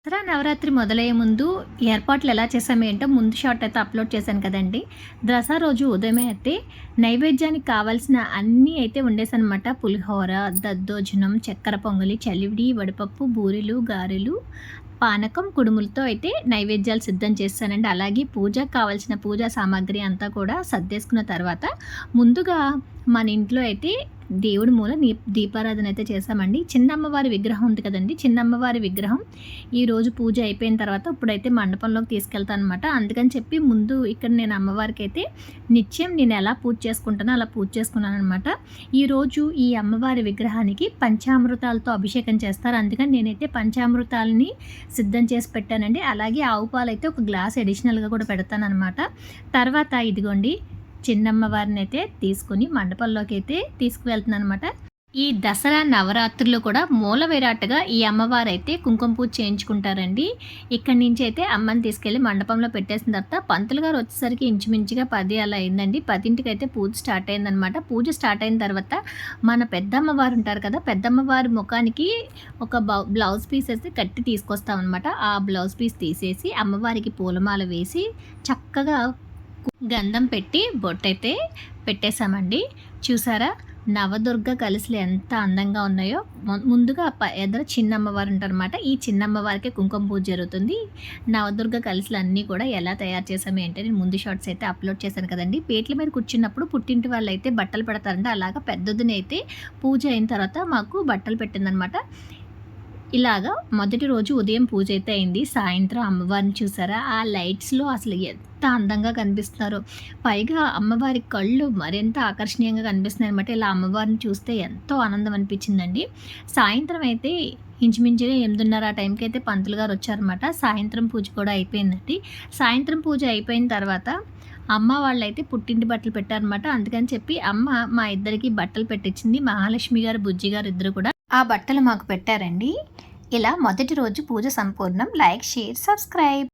దసరా నవరాత్రి మొదలయ్యే ముందు ఏర్పాట్లు ఎలా చేసామేంటో ముందు షాట్ అయితే అప్లోడ్ చేశాను కదండి. దసరా రోజు ఉదయమే అయితే నైవేద్యానికి కావాల్సిన అన్నీ అయితే వండేసానమాట. పులిహోర, దద్దోజనం, చక్కెర పొంగలి, చలివిడి, వడపప్పు, బూరెలు, గారెలు, పానకం, కుడుములతో అయితే నైవేద్యాలు సిద్ధం చేశానండి. అలాగే పూజకు కావాల్సిన పూజా సామాగ్రి అంతా కూడా సర్దేసుకున్న తర్వాత ముందుగా మన ఇంట్లో అయితే దేవుడి మూల దీపారాధన అయితే చేశామండి. చిన్నమ్మవారి విగ్రహం ఉంది కదండి, చిన్నమ్మవారి విగ్రహం ఈరోజు పూజ అయిపోయిన తర్వాత ఇప్పుడైతే మండపంలోకి తీసుకెళ్తాను అనమాట. అందుకని చెప్పి ముందు ఇక్కడ నేను అమ్మవారికి అయితే నిత్యం నేను ఎలా పూజ చేసుకుంటానో అలా పూజ చేసుకున్నాను అనమాట. ఈరోజు ఈ అమ్మవారి విగ్రహానికి పంచామృతాలతో అభిషేకం చేస్తారు. అందుకని నేనైతే పంచామృతాలని సిద్ధం చేసి పెట్టానండి. అలాగే ఆవు పాలు అయితే ఒక గ్లాస్ అడిషనల్గా కూడా పెడతాను అనమాట. తర్వాత ఇదిగోండి చిన్నమ్మవారిని అయితే తీసుకుని మండపంలోకి అయితే తీసుకువెళ్తున్నాను అనమాట. ఈ దసరా నవరాత్రులు కూడా మూల విరాట్గా ఈ అమ్మవారు అయితే కుంకుమ పూజ చేయించుకుంటారండి. ఇక్కడి నుంచి అయితే అమ్మని తీసుకెళ్ళి మండపంలో పెట్టేసిన తర్వాత పంతులు గారు వచ్చేసరికి ఇంచుమించుగా 10 అలా అయిందండి. 10ంటికి అయితే పూజ స్టార్ట్ అయిందనమాట. పూజ స్టార్ట్ అయిన తర్వాత మన పెద్దమ్మవారు ఉంటారు కదా, పెద్దమ్మవారి ముఖానికి ఒక బ్లౌజ్ పీస్ అయితే కట్టి తీసుకొస్తామన్నమాట. ఆ బ్లౌజ్ పీస్ తీసేసి అమ్మవారికి పూలమాల వేసి చక్కగా గంధం పెట్టి బొట్టయితే పెట్టేశామండి. చూసారా నవదుర్గ కలిసిలు ఎంత అందంగా ఉన్నాయో. ముందుగా ఎదుర చిన్నమ్మవారు ఉంటారన్నమాట. ఈ చిన్నమ్మవారికి కుంకుమ పూజ జరుగుతుంది. నవదుర్గ కలిసిలు అన్నీ కూడా ఎలా తయారు చేసాము ఏంటని నేను ముందు షార్ట్స్ అయితే అప్లోడ్ చేశాను కదండి. పీటల మీద కూర్చున్నప్పుడు పుట్టింటి వాళ్ళు అయితే బట్టలు పెడతారంటే అలాగా పెద్దదిని అయితే పూజ అయిన తర్వాత మాకు బట్టలు పెట్టిందనమాట. ఇలాగా మొదటి రోజు ఉదయం పూజ అయితే అయింది. సాయంత్రం అమ్మవారిని చూసారా, ఆ లైట్స్లో అసలు ఎంత అందంగా కనిపిస్తున్నారో. పైగా అమ్మవారి కళ్ళు మరింత ఆకర్షణీయంగా కనిపిస్తున్నాయి అనమాట. ఇలా అమ్మవారిని చూస్తే ఎంతో ఆనందం అనిపించిందండి. సాయంత్రం అయితే ఇంచుమించుగా 8:30 ఆ టైంకి అయితే పంతులు గారు వచ్చారనమాట. సాయంత్రం పూజ కూడా అయిపోయిందండి. సాయంత్రం పూజ అయిపోయిన తర్వాత అమ్మ వాళ్ళైతే పుట్టింటి బట్టలు పెట్టారనమాట. అందుకని చెప్పి అమ్మ మా ఇద్దరికి బట్టలు పెట్టించింది. మహాలక్ష్మి గారు, బుజ్జి గారు ఇద్దరు కూడా ఆ బట్టలు మాకు పెట్టారండి. ఇలా మొదటి రోజు పూజ సంపూర్ణం. Like, share, subscribe.